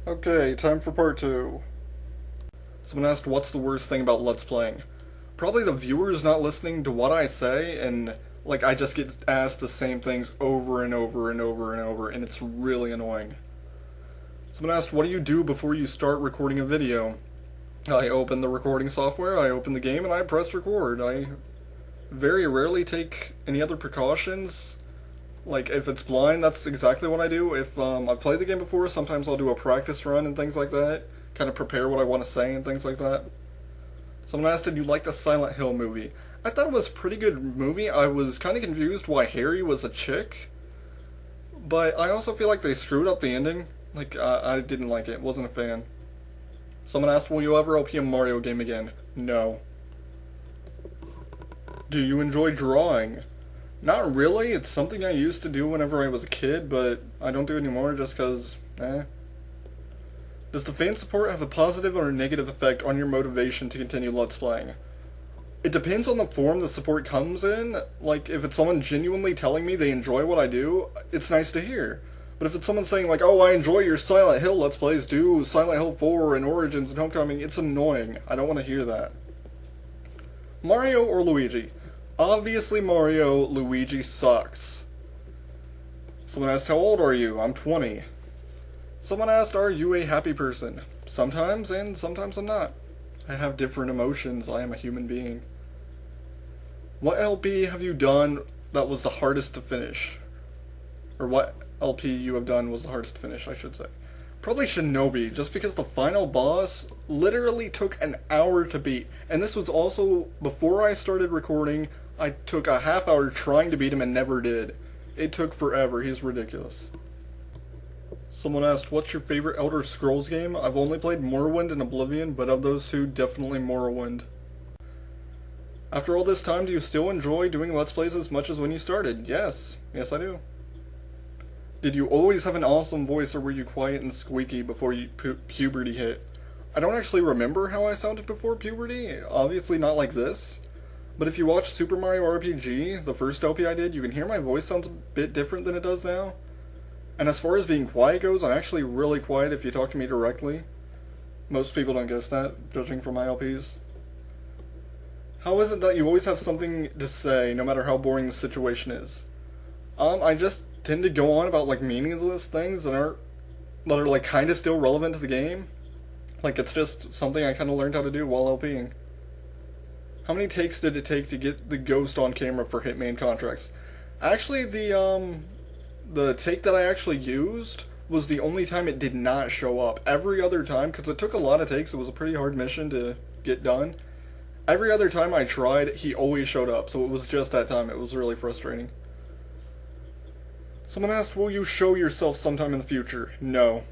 Okay, time for part two. Someone asked what's the worst thing about Let's Playing. Probably the viewers not listening to what I say, and I just get asked the same things over and over and over and over, and it's really annoying. Someone asked, what do you do before you start recording a video? I open the recording software, I open the game, and I press record. I very rarely take any other precautions. If it's blind, that's exactly what I do. If I've played the game before, sometimes I'll do a practice run and things like that. Kind of prepare what I want to say and things like that. Someone asked, did you like the Silent Hill movie? I thought it was a pretty good movie. I was kind of confused why Harry was a chick. But I also feel like they screwed up the ending. I didn't like it. Wasn't a fan. Someone asked, will you ever LP a Mario game again? No. Do you enjoy drawing? Not really. It's something I used to do whenever I was a kid, but I don't do it anymore just because, Does the fan support have a positive or a negative effect on your motivation to continue Let's Playing? It depends on the form the support comes in. If it's someone genuinely telling me they enjoy what I do, it's nice to hear. But if it's someone saying, oh, I enjoy your Silent Hill Let's Plays, do Silent Hill 4 and Origins and Homecoming, it's annoying. I don't want to hear that. Mario or Luigi? Obviously Mario. Luigi sucks. Someone asked, how old are you? I'm 20. Someone asked, are you a happy person? Sometimes, and sometimes I'm not. I have different emotions. I am a human being. What LP have you done that was the hardest to finish? Or what LP you have done was the hardest to finish, I should say. Probably Shinobi, just because the final boss literally took an hour to beat. And this was also before I started recording. I took a half hour trying to beat him and never did. It took forever. He's ridiculous. Someone asked, what's your favorite Elder Scrolls game? I've only played Morrowind and Oblivion, but of those two, definitely Morrowind. After all this time, do you still enjoy doing Let's Plays as much as when you started? Yes. Yes, I do. Did you always have an awesome voice, or were you quiet and squeaky before puberty hit? I don't actually remember how I sounded before puberty. Obviously not like this. But if you watch Super Mario RPG, the first LP I did, you can hear my voice sounds a bit different than it does now. And as far as being quiet goes, I'm actually really quiet if you talk to me directly. Most people don't guess that, judging from my LPs. How is it that you always have something to say, no matter how boring the situation is? I just tend to go on about, meaningless things that are kind of still relevant to the game. It's just something I kind of learned how to do while LPing. How many takes did it take to get the ghost on camera for Hitman contracts? Actually, the take that I actually used was the only time it did not show up. Every other time, because it took a lot of takes, it was a pretty hard mission to get done. Every other time I tried, he always showed up, so it was just that time. It was really frustrating. Someone asked, will you show yourself sometime in the future? No.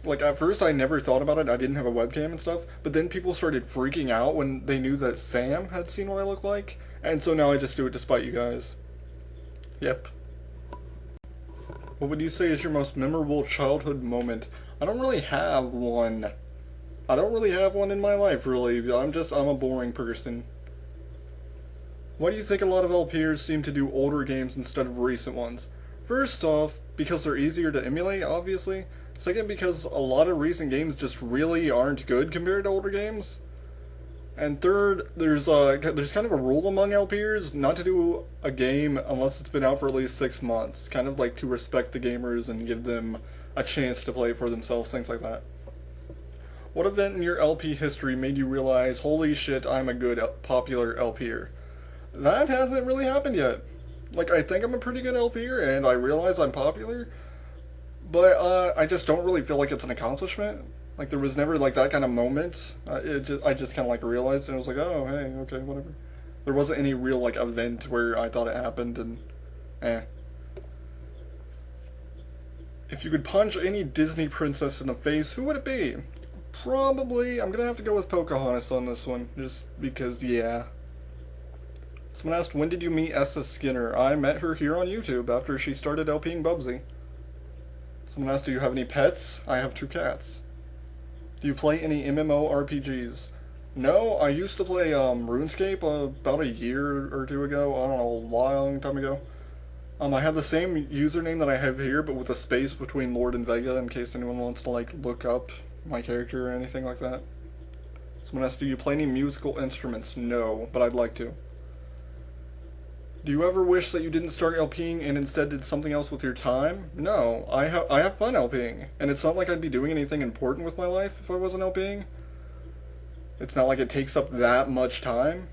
At first I never thought about it, I didn't have a webcam and stuff, but then people started freaking out when they knew that Sam had seen what I look like, and so now I just do it despite you guys. Yep. What would you say is your most memorable childhood moment? I don't really have one. I don't really have one in my life, really. I'm a boring person. Why do you think a lot of LPers seem to do older games instead of recent ones? First off, because they're easier to emulate, obviously. Second, because a lot of recent games just really aren't good compared to older games. And third, there's kind of a rule among LPers not to do a game unless it's been out for at least 6 months. Kind of to respect the gamers and give them a chance to play for themselves, things like that. What event in your LP history made you realize, holy shit, I'm a good popular LPer? That hasn't really happened yet. I think I'm a pretty good LPer, and I realize I'm popular, but I just don't really feel like it's an accomplishment. There was never, that kind of moment. I just kind of, realized, and I was like, oh, hey, okay, whatever. There wasn't any real, event where I thought it happened, and, If you could punch any Disney princess in the face, who would it be? Probably, I'm gonna have to go with Pocahontas on this one, just because, yeah. Someone asked, when did you meet Essa Skinner? I met her here on YouTube after she started LPing Bubsy. Someone asked, do you have any pets? I have 2 cats. Do you play any MMORPGs? No, I used to play RuneScape about a year or 2 ago. I don't know, a long time ago. I have the same username that I have here, but with a space between Lord and Vega in case anyone wants to, like, look up my character or anything like that. Someone asked, do you play any musical instruments? No, but I'd like to. Do you ever wish that you didn't start LPing and instead did something else with your time? No, I have fun LPing, and it's not like I'd be doing anything important with my life if I wasn't LPing. It's not like it takes up that much time.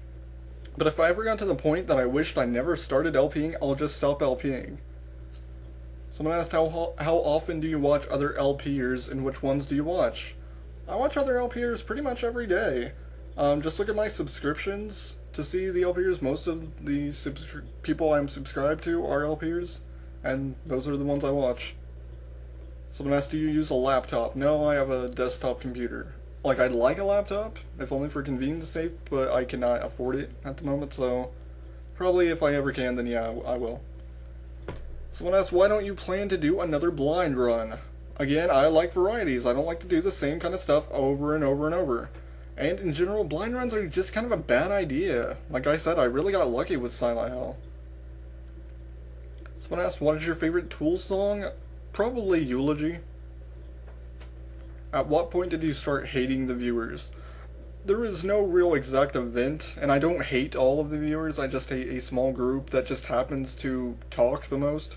But if I ever got to the point that I wished I never started LPing, I'll just stop LPing. Someone asked, how often do you watch other LPers and which ones do you watch? I watch other LPers pretty much every day. Just look at my subscriptions to see the LPers. Most of the people I'm subscribed to are LPers, and those are the ones I watch. Someone asked, do you use a laptop? No, I have a desktop computer. Like, I'd like a laptop, if only for convenience sake, but I cannot afford it at the moment, so probably if I ever can, then yeah, I will. Someone asked, why don't you plan to do another blind run? Again, I like varieties. I don't like to do the same kind of stuff over and over and over. And in general, blind runs are just kind of a bad idea. Like I said, I really got lucky with Silent Hill. Someone asked, what is your favorite Tool song? Probably Eulogy. At what point did you start hating the viewers? There is no real exact event, and I don't hate all of the viewers, I just hate a small group that just happens to talk the most.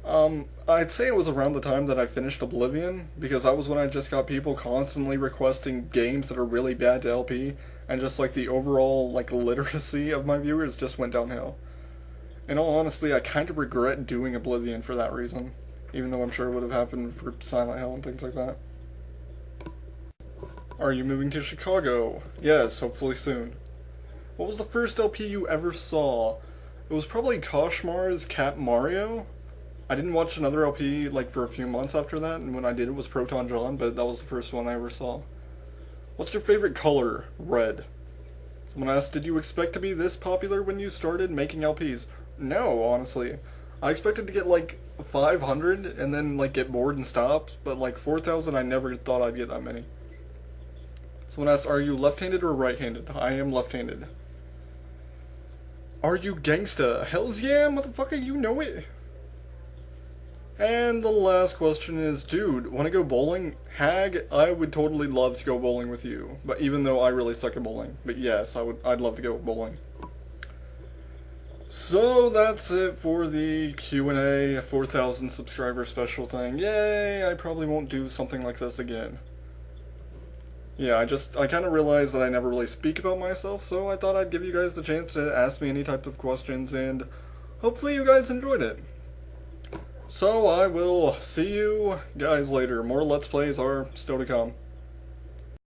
I'd say it was around the time that I finished Oblivion, because that was when I just got people constantly requesting games that are really bad to LP, and just like the overall like literacy of my viewers just went downhill. In all honesty, I kind of regret doing Oblivion for that reason. Even though I'm sure it would have happened for Silent Hill and things like that. Are you moving to Chicago? Yes, hopefully soon. What was the first LP you ever saw? It was probably Koshmar's Cat Mario. I didn't watch another LP like for a few months after that, and when I did it was Proton John, but that was the first one I ever saw. What's your favorite color? Red. Someone asked, did you expect to be this popular when you started making LPs? No, honestly. I expected to get like 500 and then like get bored and stop, but like 4,000 I never thought I'd get that many. Someone asked, are you left-handed or right-handed? I am left-handed. Are you gangsta? Hells yeah, motherfucker, you know it. And the last question is, dude, wanna go bowling? Hag, I would totally love to go bowling with you, but even though I really suck at bowling. But yes, I'd love to go bowling. So that's it for the Q&A 4,000 subscriber special thing. Yay, I probably won't do something like this again. Yeah, I kind of realized that I never really speak about myself, so I thought I'd give you guys the chance to ask me any type of questions, and hopefully you guys enjoyed it. So I will see you guys later. More Let's Plays are still to come.